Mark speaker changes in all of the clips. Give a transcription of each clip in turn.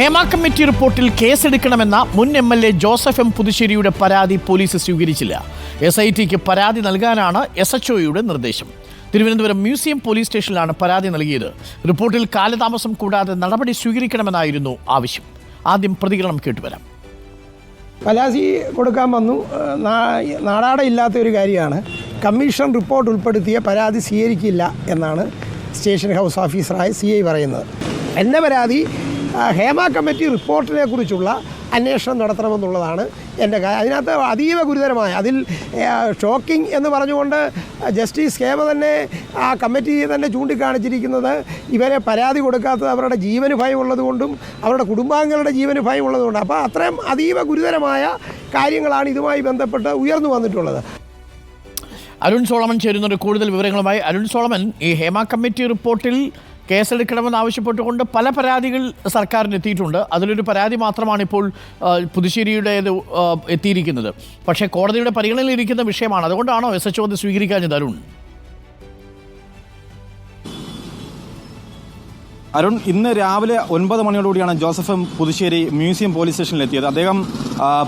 Speaker 1: Hema committee റിപ്പോർട്ടിൽ കേസെടുക്കണമെന്ന മുൻ MLA Joseph M പുതുശ്ശേരിയുടെ പരാതി പോലീസ് സ്വീകരിച്ചില്ല. SITക്ക് പരാതി നൽകാനാണ് SHOയുടെ നിർദ്ദേശം. തിരുവനന്തപുരം മ്യൂസിയം പോലീസ് സ്റ്റേഷനിലാണ് പരാതി നൽകിയത്. റിപ്പോർട്ടിൽ കാലതാമസം കൂടാതെ നടപടി സ്വീകരിക്കണമെന്നായിരുന്നു ആവശ്യം. ആദ്യം പ്രതികരണം കേട്ടുവരാം.
Speaker 2: പരാതി കൊടുക്കാൻ വന്നു. നാടാടയില്ലാത്ത ഒരു കാര്യമാണ്. കമ്മീഷൻ റിപ്പോർട്ട് ഉൾപ്പെടുത്തിയ പരാതി സ്വീകരിക്കില്ല എന്നാണ് സ്റ്റേഷൻ ഹൗസ് ഓഫീസറായ CI പറയുന്നത്. എൻ്റെ പരാതി ഹേമ കമ്മിറ്റി റിപ്പോർട്ടിനെ കുറിച്ചുള്ള അന്വേഷണം നടത്തണമെന്നുള്ളതാണ് എൻ്റെ കാര്യം. അതിനകത്ത് അതീവ ഗുരുതരമായ അതിൽ ഷോക്കിംഗ് എന്ന് പറഞ്ഞുകൊണ്ട് ജസ്റ്റിസ് ഹേമ തന്നെ ആ കമ്മിറ്റിയെ തന്നെ ചൂണ്ടിക്കാണിച്ചിരിക്കുന്നത് ഇവരെ പരാതി കൊടുക്കാത്തത് അവരുടെ ജീവന് ഭയമുള്ളതുകൊണ്ടും അവരുടെ കുടുംബാംഗങ്ങളുടെ ജീവന് ഭയമുള്ളതുകൊണ്ടും. അപ്പോൾ അത്രയും അതീവ ഗുരുതരമായ കാര്യങ്ങളാണ് ഇതുമായി ബന്ധപ്പെട്ട് ഉയർന്നു വന്നിട്ടുള്ളത്.
Speaker 1: അരുൺ സോളമൻ ചേരുന്നുണ്ട് കൂടുതൽ വിവരങ്ങളുമായി. അരുൺ സോളമൻ, ഈ ഹേമ കമ്മിറ്റി റിപ്പോർട്ടിൽ കേസെടുക്കണമെന്ന് ആവശ്യപ്പെട്ടുകൊണ്ട് പല പരാതികൾ സർക്കാരിന് എത്തിയിട്ടുണ്ട്. അതിലൊരു പരാതി മാത്രമാണ് ഇപ്പോൾ പുതുശ്ശേരിയുടേത് എത്തിയിരിക്കുന്നത്. പക്ഷേ കോടതിയുടെ പരിഗണനയിലിരിക്കുന്ന വിഷയമാണ്. അതുകൊണ്ടാണോ SHO അത് സ്വീകരിക്കാഞ്ഞത്?
Speaker 3: അരുൺ, ഇന്ന് രാവിലെ 9 മണിയോടുകൂടിയാണ് Joseph M Puthussery museum police സ്റ്റേഷനിലെത്തിയത്. അദ്ദേഹം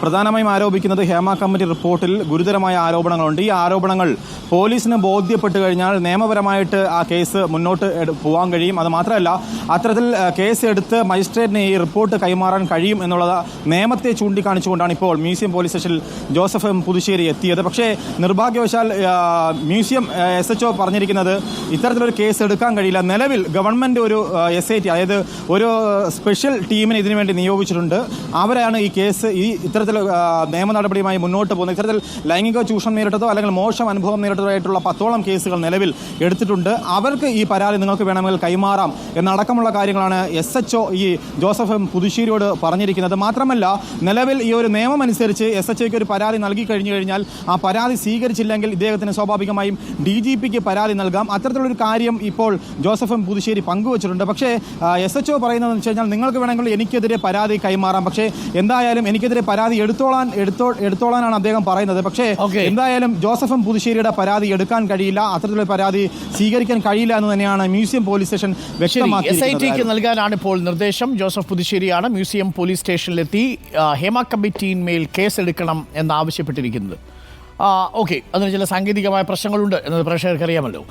Speaker 3: പ്രധാനമായും ആരോപിക്കുന്നത് ഹേമ കമ്മിറ്റി റിപ്പോർട്ടിൽ ഗുരുതരമായ ആരോപണങ്ങളുണ്ട്. ഈ ആരോപണങ്ങൾ പോലീസിന് ബോധ്യപ്പെട്ട് കഴിഞ്ഞാൽ നിയമപരമായിട്ട് ആ കേസ് മുന്നോട്ട് പോകാൻ കഴിയും. അത് മാത്രമല്ല, അത്തരത്തിൽ കേസ് എടുത്ത് മജിസ്ട്രേറ്റിന് ഈ റിപ്പോർട്ട് കൈമാറാൻ കഴിയും എന്നുള്ളത് നിയമത്തെ ചൂണ്ടിക്കാണിച്ചുകൊണ്ടാണ് ഇപ്പോൾ മ്യൂസിയം പോലീസ് സ്റ്റേഷനിൽ ജോസഫ് എം പുതുശ്ശേരി എത്തിയത്. പക്ഷേ നിർഭാഗ്യവശാൽ മ്യൂസിയം SHO പറഞ്ഞിരിക്കുന്നത് ഇത്തരത്തിലൊരു കേസ് എടുക്കാൻ കഴിയില്ല. നിലവിൽ ഗവൺമെൻറ് ഒരു SIT, അതായത് ഒരു സ്പെഷ്യൽ ടീമിനെ ഇതിനു വേണ്ടി നിയോഗിച്ചിട്ടുണ്ട്. അവരാണ് ഈ കേസ് ഇത്തരത്തിൽ നിയമ നടപടിയുമായി മുന്നോട്ട് പോകുന്നത്. ഇത്തരത്തിൽ ലൈംഗിക ചൂഷണം നേരിട്ടതോ അല്ലെങ്കിൽ മോശം അനുഭവം നേരിട്ടതോ ആയിട്ടുള്ള 10ഓളം കേസുകൾ നിലവിൽ എടുത്തിട്ടുണ്ട്. അവർക്ക് ഈ പരാതി നിങ്ങൾക്ക് വേണമെങ്കിൽ കൈമാറാം എന്നടക്കമുള്ള കാര്യങ്ങളാണ് SHO ഈ ജോസഫ് എം പുതുശ്ശേരിയോട് പറഞ്ഞിരിക്കുന്നത്. മാത്രമല്ല, നിലവിൽ ഈ ഒരു നിയമം അനുസരിച്ച് SHOയ്ക്ക് ഒരു പരാതി നൽകി കഴിഞ്ഞു കഴിഞ്ഞാൽ ആ പരാതി സ്വീകരിച്ചില്ലെങ്കിൽ ഇദ്ദേഹത്തിന് സ്വാഭാവികമായും DGPക്ക് പരാതി നൽകാം. അത്തരത്തിലുള്ളൊരു കാര്യം ഇപ്പോൾ ജോസഫ് എം പുതുശ്ശേരി പങ്കുവച്ചിട്ടുണ്ട്. പക്ഷേ SHO പറയുന്നതെന്ന് വെച്ച് കഴിഞ്ഞാൽ നിങ്ങൾക്ക് വേണമെങ്കിൽ എനിക്കെതിരെ പരാതി കൈമാറാം, പക്ഷേ എന്തായാലും എനിക്കെതിരെ പരാതി എടുത്തോളാനാണ് അദ്ദേഹം പറയുന്നത്. പക്ഷേ എന്തായാലും ജോസഫ് എം പുതുശ്ശേരിയുടെ പരാതി എടുക്കാൻ കഴിയില്ല, അത്തരത്തിലുള്ള പരാതി സ്വീകരിക്കാൻ കഴിയില്ല എന്ന് തന്നെയാണ് മ്യൂസിയം പോലീസ് സ്റ്റേഷൻ വ്യക്തമാക്കിയിരിക്കുന്നത്.
Speaker 1: SITക്ക് നൽകാനാണ് ഇപ്പോൾ നിർദ്ദേശം. ജോസഫ് പുതുശ്ശേരിയാണ് മ്യൂസിയം പോലീസ് സ്റ്റേഷനിലെത്തി ഹേമ കമ്മിറ്റിയിന്മേൽ കേസെടുക്കണം എന്നാവശ്യപ്പെട്ടിരിക്കുന്നത്. അതിന് ചില സാങ്കേതികമായ പ്രശ്നങ്ങളുണ്ട് എന്നത് പ്രേക്ഷകർക്ക് അറിയാമല്ലോ.